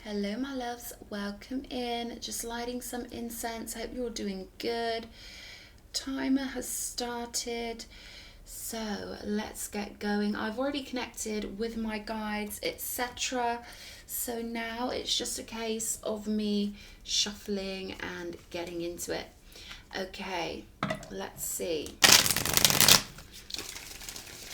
Hello my loves, welcome in. Just lighting some incense. Hope you're doing good. Timer has started, so let's get going. I've already connected with my guides, etc. So now it's just a case of me shuffling and getting into it. Okay, let's see.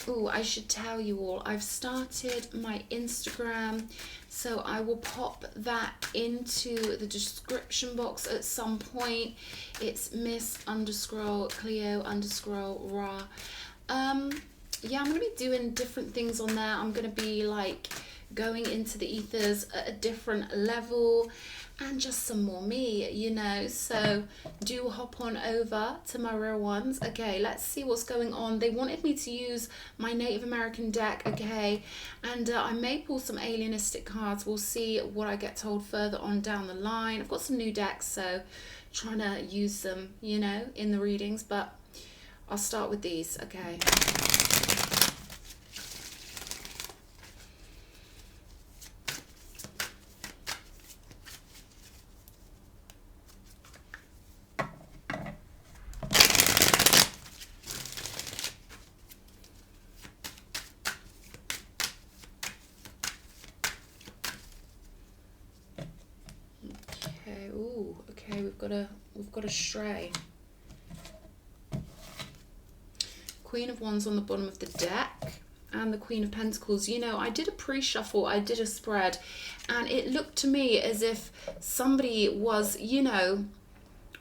Oh, I should tell you all, I've started my Instagram, so I will pop that into the description box at some point. It's Miss_Cleo_Ra. Yeah, I'm going to be doing different things on there. I'm going to be like going into the ethers at a different level and just some more me, you know. So do hop on over to my real ones. Okay, let's see what's going on. They wanted me to use my Native American deck, okay, and I may pull some alienistic cards. We'll see what I get told further on down the line. I've got some new decks, so trying to use them, you know, in the readings, but I'll start with these. Okay. Okay, we've got a stray. Queen of Wands on the bottom of the deck and the Queen of Pentacles. You know, I did a pre-shuffle, I did a spread, and it looked to me as if somebody was, you know,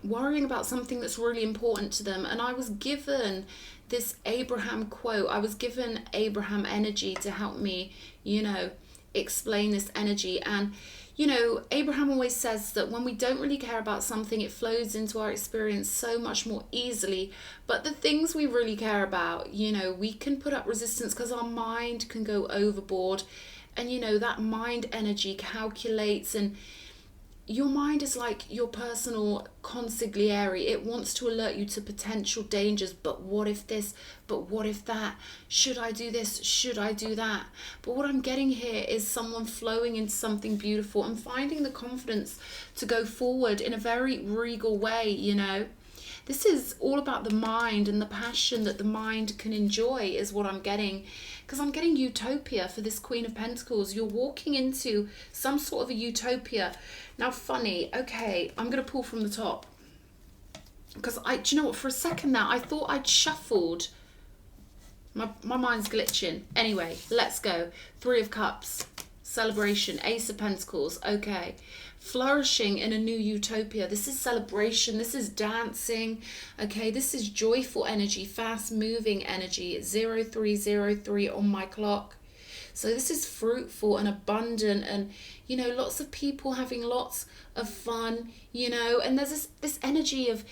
worrying about something that's really important to them. And I was given this Abraham quote. I was given Abraham energy to help me, you know, explain this energy. And you know, Abraham always says that when we don't really care about something, it flows into our experience so much more easily. But the things we really care about, you know, we can put up resistance because our mind can go overboard. And, you know, that mind energy calculates, and your mind is like your personal consigliere. It wants to alert you to potential dangers. But what if this? But what if that? Should I do this? Should I do that? But what I'm getting here is someone flowing into something beautiful and finding the confidence to go forward in a very regal way, you know. This is all about the mind and the passion that the mind can enjoy is what I'm getting. Because I'm getting utopia for this Queen of Pentacles. You're walking into some sort of a utopia. Now, funny, okay, I'm going to pull from the top. Because do you know what? For a second now, I thought I'd shuffled. My mind's glitching. Anyway, let's go. Three of Cups. Celebration. Ace of Pentacles. Okay. Flourishing in a new utopia. This is celebration. This is dancing. Okay, this is joyful energy, fast moving energy. 0303 on my clock. So this is fruitful and abundant, and you know, lots of people having lots of fun, you know. And there's this energy of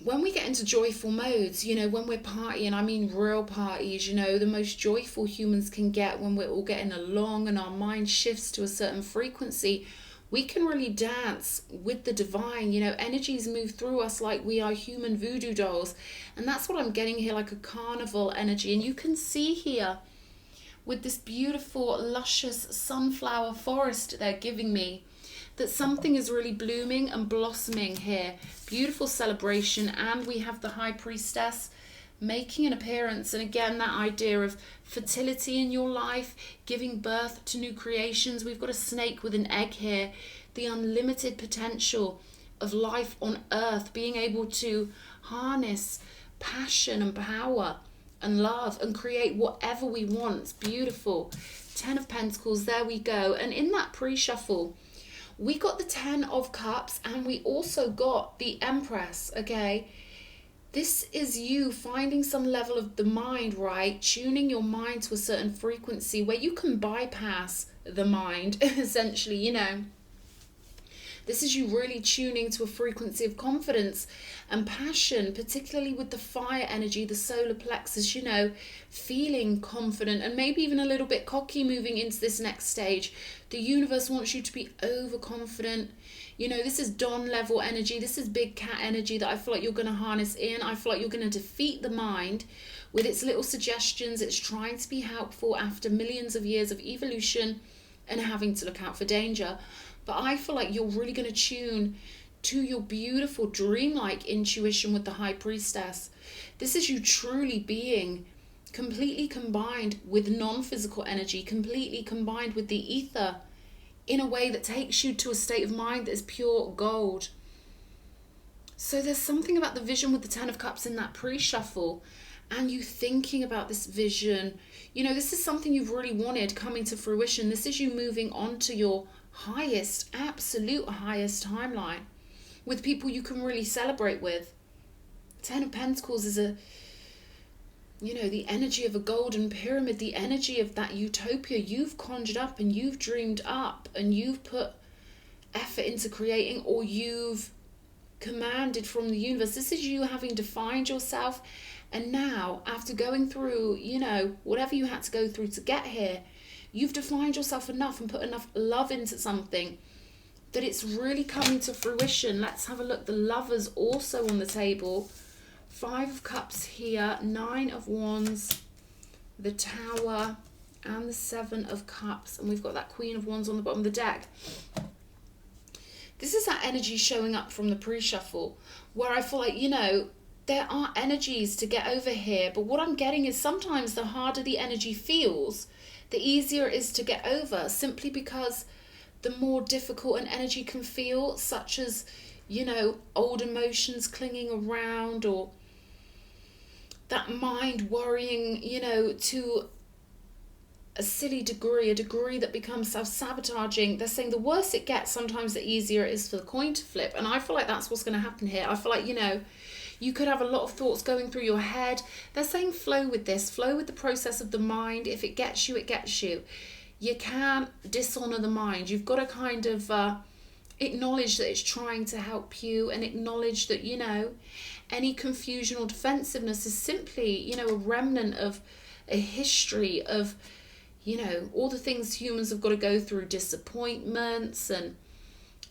when we get into joyful modes, you know, when we're partying, I mean real parties, you know, the most joyful humans can get when we're all getting along and our mind shifts to a certain frequency, we can really dance with the divine, you know, energies move through us like we are human voodoo dolls. And that's what I'm getting here, like a carnival energy. And you can see here with this beautiful, luscious sunflower forest they're giving me, that something is really blooming and blossoming here. Beautiful celebration. And we have the High Priestess making an appearance. And again, that idea of fertility in your life, giving birth to new creations. We've got a snake with an egg here. The unlimited potential of life on earth, being able to harness passion and power and love and create whatever we want. It's beautiful. 10 of Pentacles, there we go. And in that pre-shuffle, we got the 10 of Cups and we also got the Empress, okay? This is you finding some level of the mind, right? Tuning your mind to a certain frequency where you can bypass the mind, essentially, you know. This is you really tuning to a frequency of confidence and passion, particularly with the fire energy, the solar plexus, you know, feeling confident and maybe even a little bit cocky moving into this next stage. The universe wants you to be overconfident. You know, this is Dawn level energy. This is big cat energy that I feel like you're going to harness in. I feel like you're going to defeat the mind with its little suggestions. It's trying to be helpful after millions of years of evolution and having to look out for danger. But I feel like you're really going to tune to your beautiful dreamlike intuition with the High Priestess. This is you truly being completely combined with non-physical energy, completely combined with the ether in a way that takes you to a state of mind that is pure gold. So there's something about the vision with the Ten of Cups in that pre-shuffle, and you thinking about this vision. You know, this is something you've really wanted coming to fruition. This is you moving on to your highest, absolute highest timeline with people you can really celebrate with. Ten of Pentacles is a, you know, the energy of a golden pyramid, the energy of that utopia you've conjured up and you've dreamed up and you've put effort into creating, or you've commanded from the universe. This is you having defined yourself, and now after going through, you know, whatever you had to go through to get here, you've defined yourself enough and put enough love into something that it's really coming to fruition. Let's have a look. The Lovers also on the table. Five of Cups here, Nine of Wands, the Tower, and the Seven of Cups. And we've got that Queen of Wands on the bottom of the deck. This is that energy showing up from the pre-shuffle, where I feel like, you know, there are energies to get over here. But what I'm getting is sometimes the harder the energy feels, the easier it is to get over, simply because the more difficult an energy can feel, such as, you know, old emotions clinging around, or that mind worrying, you know, to a silly degree, a degree that becomes self-sabotaging. They're saying the worse it gets, sometimes the easier it is for the coin to flip. And I feel like that's what's going to happen here. I feel like, you know, you could have a lot of thoughts going through your head. They're saying flow with this, flow with the process of the mind. If it gets you, it gets you. You can't dishonor the mind. You've got to kind of acknowledge that it's trying to help you, and acknowledge that, you know, any confusion or defensiveness is simply, you know, a remnant of a history of, you know, all the things humans have got to go through, disappointments, and,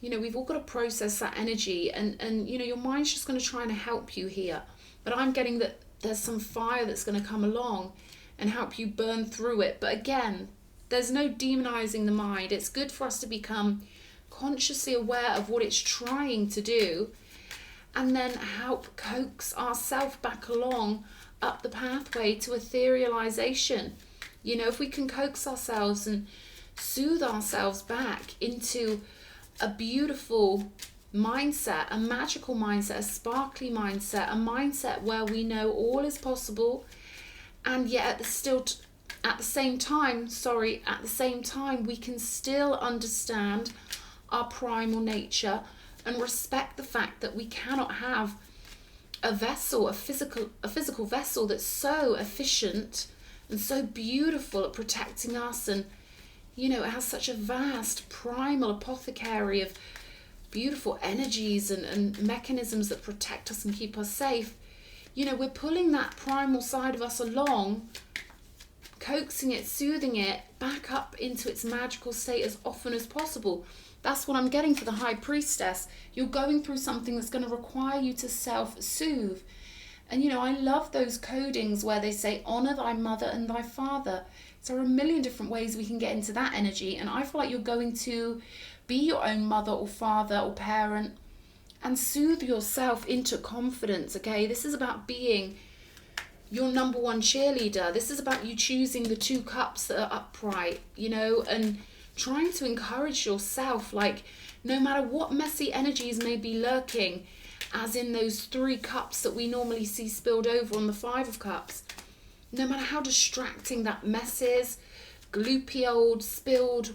you know, we've all got to process that energy, and you know, your mind's just going to try and help you here. But I'm getting that there's some fire that's going to come along and help you burn through it. But again, there's no demonizing the mind. It's good for us to become consciously aware of what it's trying to do, and then help coax ourselves back along up the pathway to etherealization. You know, if we can coax ourselves and soothe ourselves back into a beautiful mindset, a magical mindset, a sparkly mindset, a mindset where we know all is possible, and yet at the same time we can still understand our primal nature and respect the fact that we cannot have a vessel, a physical vessel that's so efficient and so beautiful at protecting us, and, you know, it has such a vast primal apothecary of beautiful energies and mechanisms that protect us and keep us safe. You know, we're pulling that primal side of us along, coaxing it, soothing it back up into its magical state as often as possible. That's what I'm getting for the High Priestess. You're going through something that's going to require you to self-soothe. And, you know, I love those codings where they say, honor thy mother and thy father. So there are a million different ways we can get into that energy. And I feel like you're going to be your own mother or father or parent and soothe yourself into confidence, okay? This is about being your number one cheerleader. This is about you choosing the two cups that are upright, you know, and trying to encourage yourself, like, no matter what messy energies may be lurking, as in those three cups that we normally see spilled over on the Five of Cups, no matter how distracting that mess is, gloopy old spilled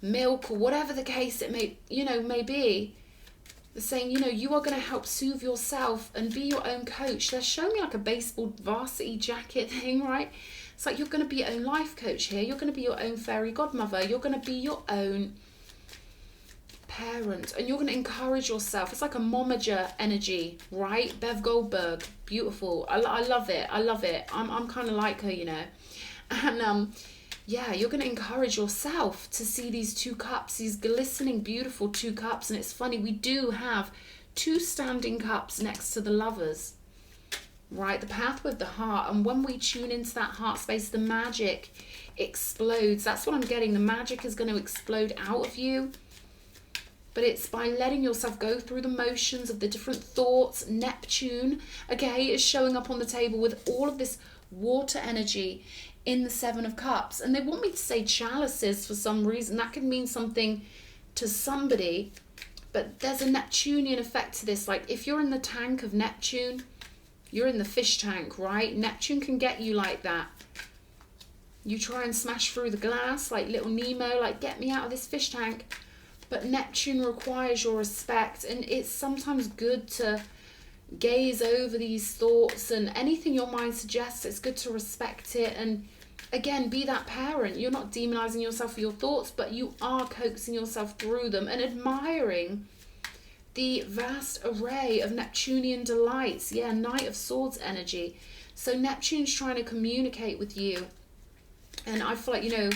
milk, or whatever the case it may be, they're saying, you know, you are going to help soothe yourself and be your own coach. They're showing me like a baseball varsity jacket thing, right? It's like you're going to be your own life coach here. You're going to be your own fairy godmother. You're going to be your own parent, and you're going to encourage yourself. It's like a momager energy, right? Bev Goldberg, beautiful. I love it. I love it. I'm kind of like her, you know. And yeah, you're going to encourage yourself to see these two cups, these glistening, beautiful two cups. And it's funny, we do have two standing cups next to the Lovers. right? The path with the heart. And when we tune into that heart space, the magic explodes. That's what I'm getting. The magic is going to explode out of you. But it's by letting yourself go through the motions of the different thoughts. Neptune, okay, is showing up on the table with all of this water energy in the Seven of Cups. And they want me to say chalices for some reason. That could mean something to somebody. But there's a Neptunian effect to this. Like if you're in the tank of Neptune, you're in the fish tank, right? Neptune can get you like that. You try and smash through the glass like little Nemo, like get me out of this fish tank. But Neptune requires your respect, and it's sometimes good to gaze over these thoughts and anything your mind suggests. It's good to respect it, and again, be that parent. You're not demonizing yourself for your thoughts, but you are coaxing yourself through them and admiring the vast array of Neptunian delights. Yeah, Knight of Swords energy. So Neptune's trying to communicate with you, and I feel like, you know,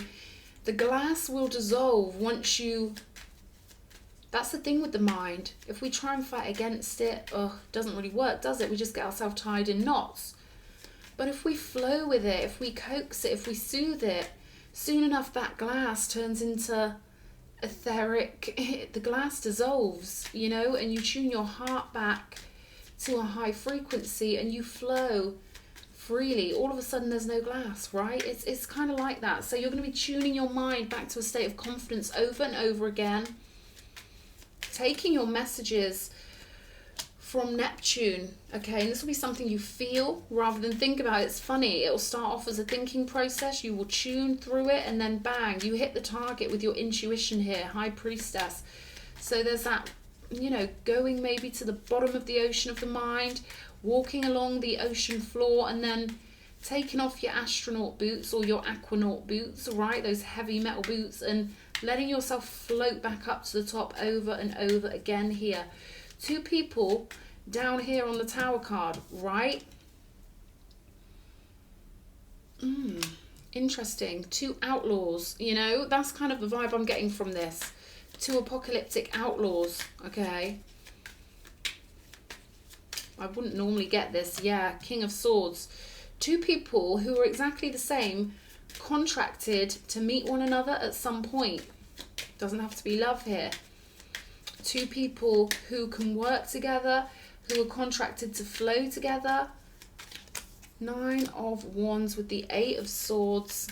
the glass will dissolve once you... That's the thing with the mind. If we try and fight against it, it doesn't really work, does it? We just get ourselves tied in knots. But if we flow with it, if we coax it, if we soothe it, soon enough that glass turns into etheric. The glass dissolves, you know, and you tune your heart back to a high frequency and you flow freely. All of a sudden there's no glass, right? It's kind of like that. So you're going to be tuning your mind back to a state of confidence over and over again. Taking your messages from Neptune, okay, and this will be something you feel rather than think about. It's funny, it'll start off as a thinking process, you will tune through it, and then bang, you hit the target with your intuition here, High Priestess. So there's that, you know, going maybe to the bottom of the ocean of the mind, walking along the ocean floor, and then taking off your astronaut boots or your aquanaut boots, right, those heavy metal boots, and letting yourself float back up to the top over and over again here. Two people down here on the Tower card, right? Interesting. Two outlaws, you know, that's kind of the vibe I'm getting from this. Two apocalyptic outlaws, okay? I wouldn't normally get this. Yeah, King of Swords. Two people who are exactly the same, contracted to meet one another at some point. Doesn't have to be love here. Two people who can work together, who are contracted to flow together. Nine of Wands with the Eight of Swords.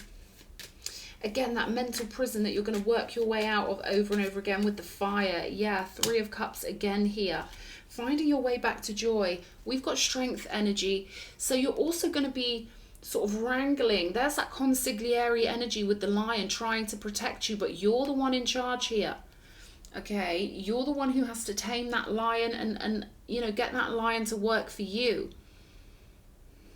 Again, that mental prison that you're going to work your way out of over and over again with the fire. Yeah, Three of Cups again here. Finding your way back to joy. We've got strength energy. So you're also going to be sort of wrangling. There's that consigliere energy with the lion trying to protect you, but you're the one in charge here. Okay, you're the one who has to tame that lion and you know, get that lion to work for you.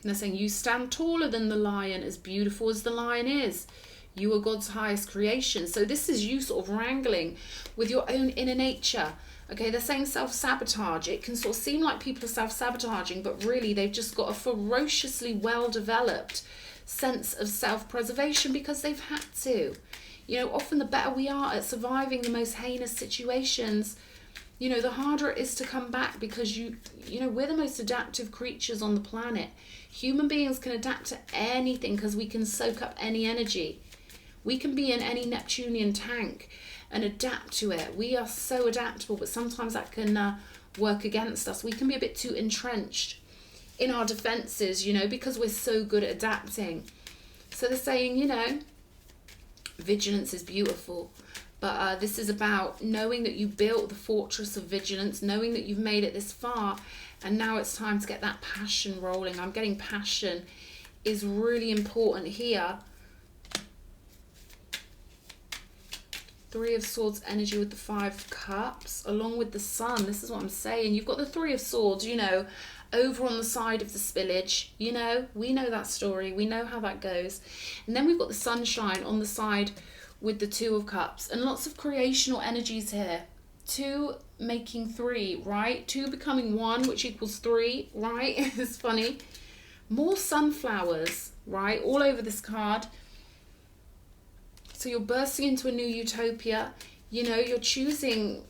And they're saying you stand taller than the lion, as beautiful as the lion is. You are God's highest creation. So this is you sort of wrangling with your own inner nature. Okay, they're saying self-sabotage. It can sort of seem like people are self-sabotaging, but really they've just got a ferociously well-developed sense of self-preservation because they've had to. You know, often the better we are at surviving the most heinous situations, you know, the harder it is to come back, because you know, we're the most adaptive creatures on the planet. Human beings can adapt to anything because we can soak up any energy. We can be in any Neptunian tank and adapt to it. We are so adaptable, but sometimes that can work against us. We can be a bit too entrenched in our defenses, you know, because we're so good at adapting. So they're saying, you know, vigilance is beautiful, but this is about knowing that you built the fortress of vigilance, knowing that you've made it this far, and now it's time to get that passion rolling. I'm getting passion is really important here. Three of Swords energy with the Five of Cups, along with the Sun. This is what I'm saying. You've got the Three of Swords, you know, over on the side of the spillage. You know, we know that story. We know how that goes. And then we've got the Sunshine on the side with the Two of Cups. And lots of creational energies here. Two making three, right? Two becoming one, which equals three, right? It's funny. More sunflowers, right? All over this card. So you're bursting into a new utopia. You know, you're choosing...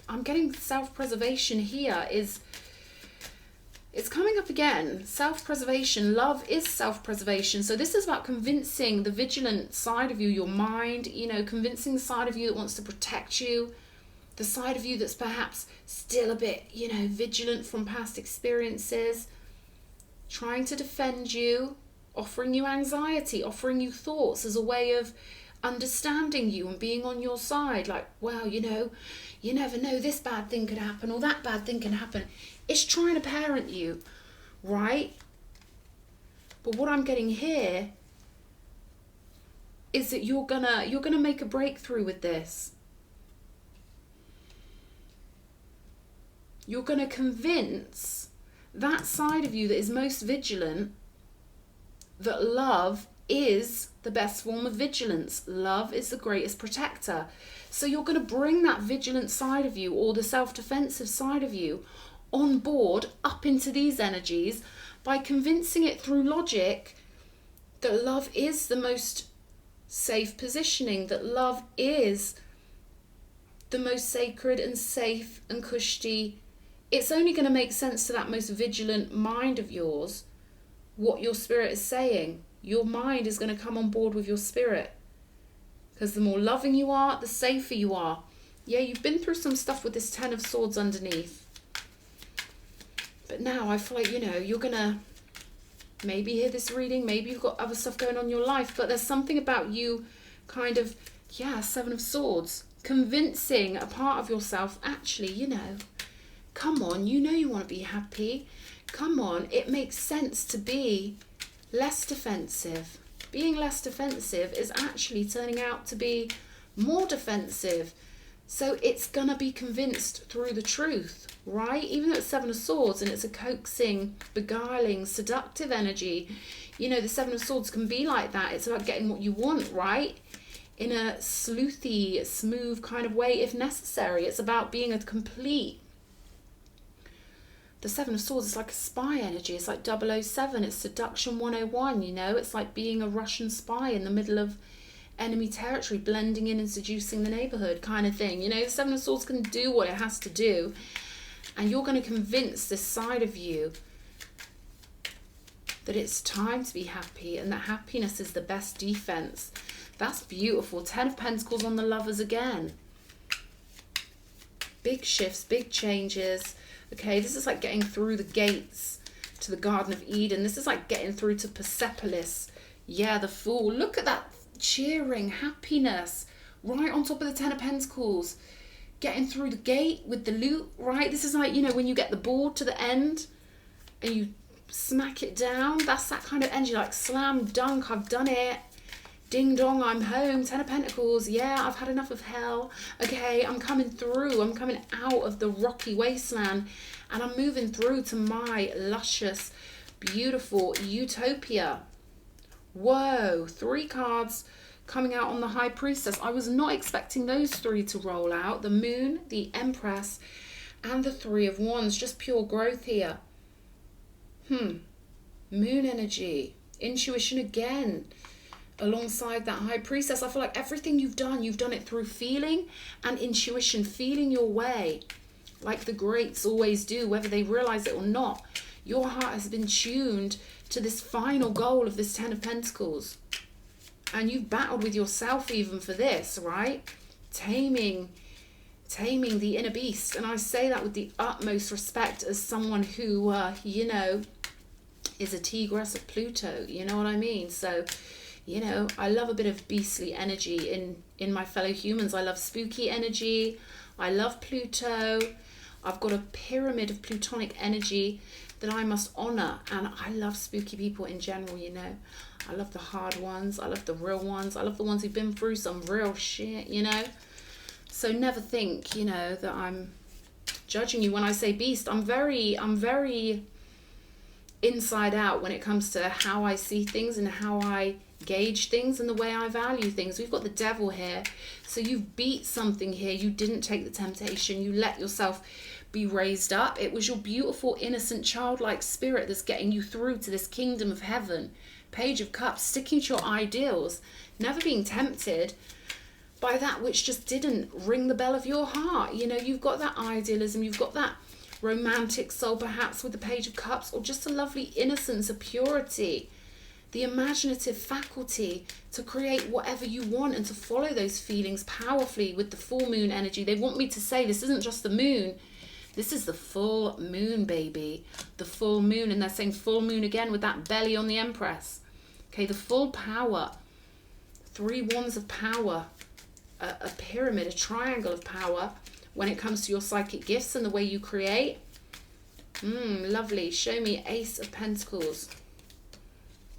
I'm getting self-preservation here is... It's coming up again. Self-preservation. Love is self-preservation. So this is about convincing the vigilant side of you, your mind, you know, convincing the side of you that wants to protect you, the side of you that's perhaps still a bit, you know, vigilant from past experiences, trying to defend you, offering you anxiety, offering you thoughts as a way of understanding you and being on your side. Like, well, you know, you never know, this bad thing could happen or that bad thing can happen. It's trying to parent you, right? But what I'm getting here is that you're gonna make a breakthrough with this. You're gonna convince that side of you that is most vigilant that love is the best form of vigilance. Love is the greatest protector. So you're going to bring that vigilant side of you, or the self-defensive side of you, on board up into these energies by convincing it through logic that love is the most safe positioning, that love is the most sacred and safe and cushy. It's only going to make sense to that most vigilant mind of yours what your spirit is saying. Your mind is going to come on board with your spirit, because the more loving you are, the safer you are. Yeah, you've been through some stuff with this Ten of Swords underneath, but now I feel like, you know, you're going to maybe hear this reading, maybe you've got other stuff going on in your life, but there's something about you kind of, yeah, Seven of Swords, convincing a part of yourself, actually, you know, come on, you know you want to be happy. Come on, it makes sense to be less defensive. Being less defensive is actually turning out to be more defensive. So it's going to be convinced through the truth, right? Even though it's Seven of Swords and it's a coaxing, beguiling, seductive energy, you know, the Seven of Swords can be like that. It's about getting what you want, right? In a sleuthy, smooth kind of way if necessary. It's about being a complete... The Seven of Swords is like a spy energy. It's like 007. It's seduction 101, you know. It's like being a Russian spy in the middle of enemy territory, blending in and seducing the neighborhood kind of thing. You know, the Seven of Swords can do what it has to do. And you're going to convince this side of you that it's time to be happy and that happiness is the best defense. That's beautiful. Ten of Pentacles on the Lovers again. Big shifts, big changes. Okay, this is like getting through the gates to the Garden of Eden. This is like getting through to Persepolis. Yeah, the Fool. Look at that cheering, happiness, right on top of the Ten of Pentacles. Getting through the gate with the loot, right? This is like, you know, when you get the board to the end and you smack it down. That's that kind of energy, like slam dunk, I've done it. Ding dong, I'm home. Ten of Pentacles. Yeah, I've had enough of hell. Okay, I'm coming through. I'm coming out of the rocky wasteland and I'm moving through to my luscious, beautiful utopia. Whoa, 3 cards coming out on the High Priestess. I was not expecting those 3 to roll out. The Moon, the Empress, and the 3 of Wands. Just pure growth here. Moon energy. Intuition again. Alongside that High Priestess, I feel like everything you've done it through feeling and intuition, feeling your way, like the greats always do, whether they realize it or not. Your heart has been tuned to this final goal of this Ten of Pentacles, and you've battled with yourself even for this, right? Taming the inner beast. And I say that with the utmost respect as someone who, you know, is a tigress of Pluto, you know what I mean? So, you know, I love a bit of beastly energy in my fellow humans. I love spooky energy. I love Pluto. I've got a pyramid of plutonic energy that I must honor. And I love spooky people in general, you know. I love the hard ones. I love the real ones. I love the ones who've been through some real shit, you know. So never think, you know, that I'm judging you when I say beast. I'm very inside out when it comes to how I see things and how I gauge things and the way I value things. We've got the Devil here. So you've beat something here. You didn't take the temptation. You let yourself be raised up. It was your beautiful, innocent, childlike spirit that's getting you through to this kingdom of heaven. Page of Cups, sticking to your ideals, never being tempted by that which just didn't ring the bell of your heart. You know, you've got that idealism. You've got that romantic soul perhaps with the Page of Cups, or just a lovely innocence, a purity, the imaginative faculty to create whatever you want and to follow those feelings powerfully with the full moon energy. They want me to say this isn't just the moon, this is the full moon, baby. The full moon, and they're saying full moon again with that belly on the Empress. Okay, the full power. 3 wands of power. A pyramid, a triangle of power when it comes to your psychic gifts and the way you create. Lovely. Show me Ace of Pentacles.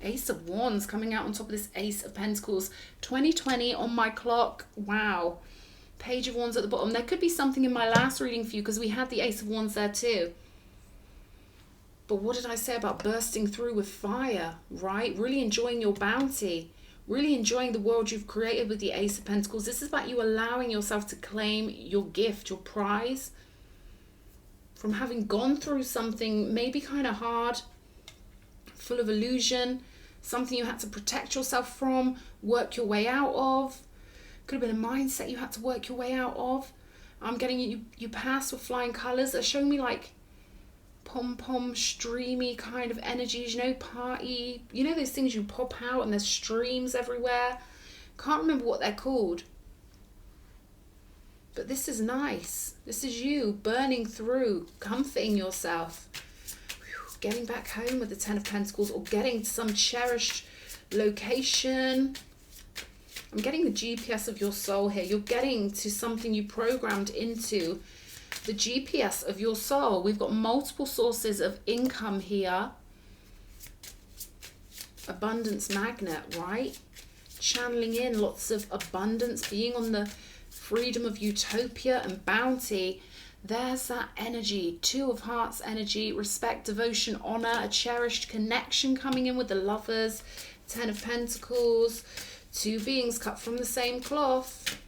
Ace of Wands coming out on top of this Ace of Pentacles. 2020 on my clock. Wow. Page of Wands at the bottom. There could be something in my last reading for you because we had the Ace of Wands there too. But what did I say about bursting through with fire, right? Really enjoying your bounty. Really enjoying the world you've created with the Ace of Pentacles. This is about you allowing yourself to claim your gift, your prize. From having gone through something maybe kind of hard, full of illusion, something you had to protect yourself from, work your way out of. Could have been a mindset you had to work your way out of. I'm getting you passed with flying colours. They're showing me like pom-pom, streamy kind of energies, you know, party. You know those things you pop out and there's streams everywhere? Can't remember what they're called. But this is nice. This is you burning through, comforting yourself. Getting back home with the 10 of Pentacles, or getting to some cherished location. I'm getting the GPS of your soul here. You're getting to something you programmed into. The GPS of your soul. We've got multiple sources of income here. Abundance magnet, right? Channeling in lots of abundance, being on the freedom of utopia and bounty. There's that energy. 2 of Hearts energy, respect, devotion, honor, a cherished connection coming in with the Lovers. 10 of Pentacles, 2 beings cut from the same cloth.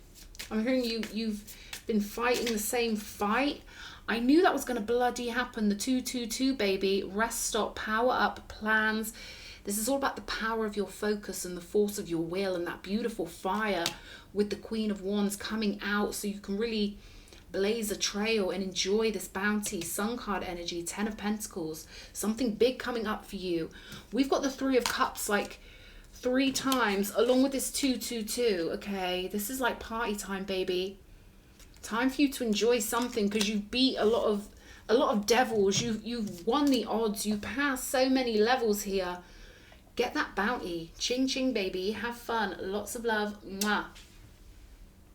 I'm hearing you've been fighting the same fight. I knew that was going to bloody happen. The 222 baby. Rest, stop, power up, plans. This is all about the power of your focus and the force of your will and that beautiful fire with the Queen of Wands coming out so you can really blaze a trail and enjoy this bounty. Sun card energy, 10 of Pentacles. Something big coming up for you. We've got the 3 of Cups like 3 times along with this 222. Okay, this is like party time, baby. Time for you to enjoy something because you've beat a lot of devils. You've won the odds. You passed so many levels here. Get that bounty. Ching ching, baby. Have fun. Lots of love. Mwah.